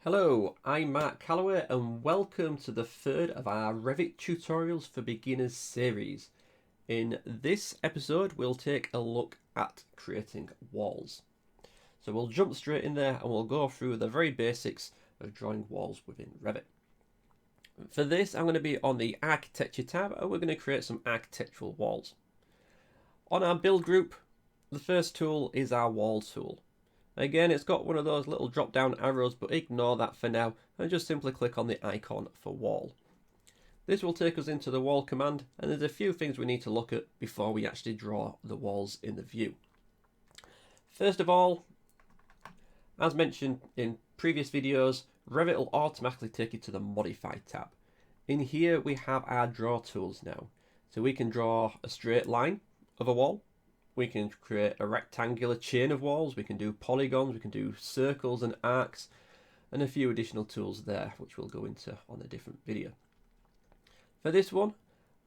Hello, I'm Mark Calloway and welcome to the third of our Revit Tutorials for Beginners series. In this episode we'll take a look at creating walls. So we'll jump straight in there and we'll go through the very basics of drawing walls within Revit. For this I'm going to be on the Architecture tab and we're going to create some architectural walls. On our build group, the first tool is our wall tool. Again, it's got one of those little drop down arrows, but ignore that for now and just simply click on the icon for wall. This will take us into the wall command, and there's a few things we need to look at before we actually draw the walls in the view. First of all, as mentioned in previous videos, Revit will automatically take you to the Modify tab. In here we have our draw tools now. So we can draw a straight line of a wall. We can create a rectangular chain of walls, we can do polygons, we can do circles and arcs, and a few additional tools there, which we'll go into on a different video. For this one,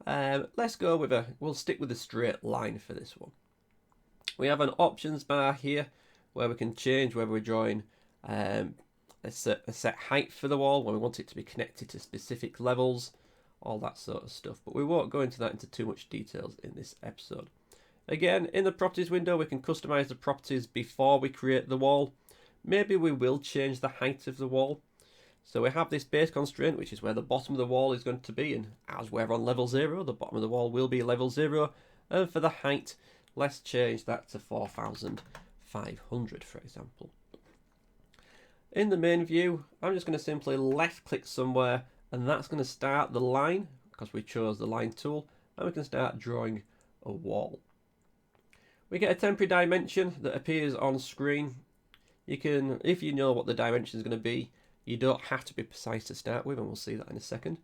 let's go with we'll stick with a straight line for this one. We have an options bar here, where we can change whether we're drawing a set height for the wall, when we want it to be connected to specific levels, all that sort of stuff. But we won't go into that into too much details in this episode. Again, in the properties window, we can customize the properties before we create the wall. Maybe we will change the height of the wall. So we have this base constraint, which is where the bottom of the wall is going to be. And as we're on level 0, the bottom of the wall will be level 0. And for the height, let's change that to 4,500, for example. In the main view, I'm just going to simply left click somewhere, and that's going to start the line, because we chose the line tool, and we can start drawing a wall. We get a temporary dimension that appears on screen. You can, if you know what the dimension is going to be, you don't have to be precise to start with, and we'll see that in a second.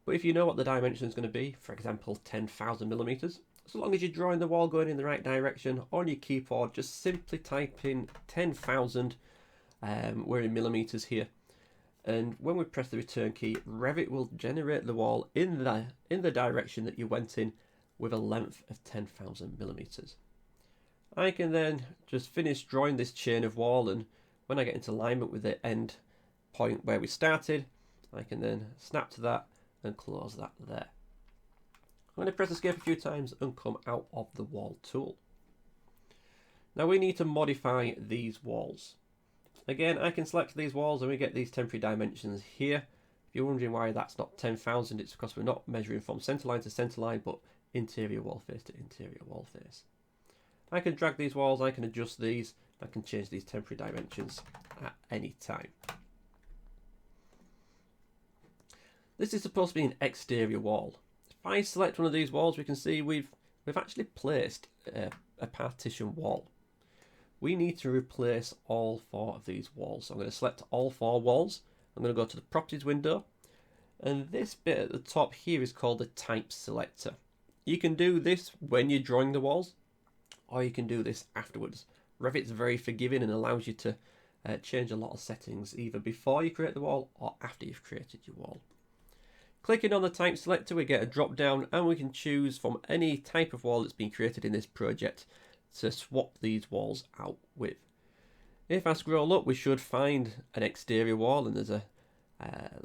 But if you know what the dimension is going to be, for example 10,000 millimeters, as long as you're drawing the wall going in the right direction, on your keyboard just simply type in 10,000, we're in millimeters here. And when we press the return key, Revit will generate the wall in the direction that you went in with a length of 10,000 millimeters. I can then just finish drawing this chain of wall, and when I get into alignment with the end point where we started, I can then snap to that and close that there. I'm going to press escape a few times and come out of the wall tool. Now we need to modify these walls. Again, I can select these walls and we get these temporary dimensions here. If you're wondering why that's not 10,000, it's because we're not measuring from centre line to centre line, but interior wall face to interior wall face. I can drag these walls, I can adjust these, I can change these temporary dimensions at any time. This is supposed to be an exterior wall. If I select one of these walls, we can see we've actually placed a partition wall. We need to replace all 4 of these walls. So I'm going to select all 4 walls. I'm going to go to the properties window, and this bit at the top here is called the type selector. You can do this when you're drawing the walls, or you can do this afterwards. Revit's very forgiving and allows you to change a lot of settings either before you create the wall or after you've created your wall. Clicking on the type selector, we get a drop down and we can choose from any type of wall that's been created in this project to swap these walls out with. If I scroll up, we should find an exterior wall, and there's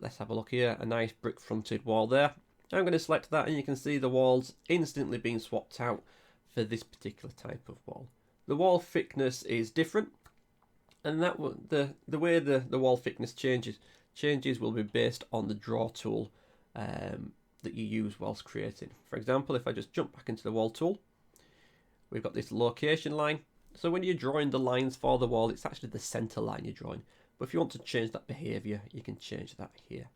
let's have a look here, a nice brick fronted wall there. I'm going to select that and you can see the walls instantly being swapped out for this particular type of wall. The wall thickness is different, and that the way the wall thickness changes will be based on the draw tool that you use whilst creating. For example, if I just jump back into the wall tool, we've got this location line. So when you're drawing the lines for the wall, it's actually the center line you're drawing. But if you want to change that behavior, you can change that here.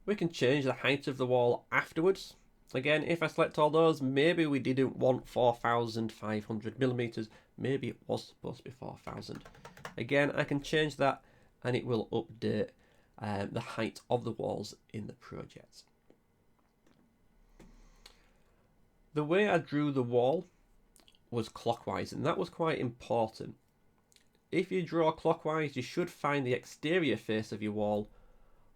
We can change the height of the wall afterwards. Again, if I select all those, maybe we didn't want 4,500 millimeters, maybe it was supposed to be 4,000. Again, I can change that and it will update the height of the walls in the project. The way I drew the wall was clockwise, and that was quite important. If you draw clockwise, you should find the exterior face of your wall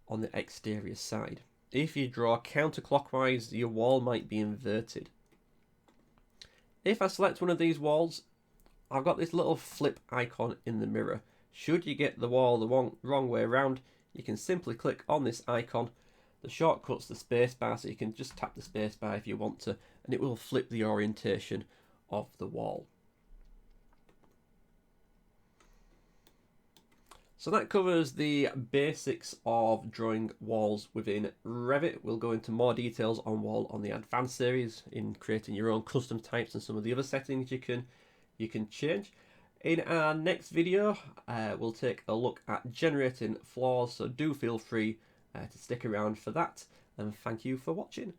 on the exterior side. If you draw counterclockwise, your wall might be inverted. If I select one of these walls, I've got this little flip icon in the mirror. Should you get the wall the wrong way around, you can simply click on this icon. The shortcut's the spacebar, so you can just tap the spacebar if you want to, and it will flip the orientation of the wall. So that covers the basics of drawing walls within Revit. We'll go into more details on wall on the advanced series in creating your own custom types and some of the other settings you can change. In our next video, we'll take a look at generating floors, so do feel free to stick around for that, and thank you for watching.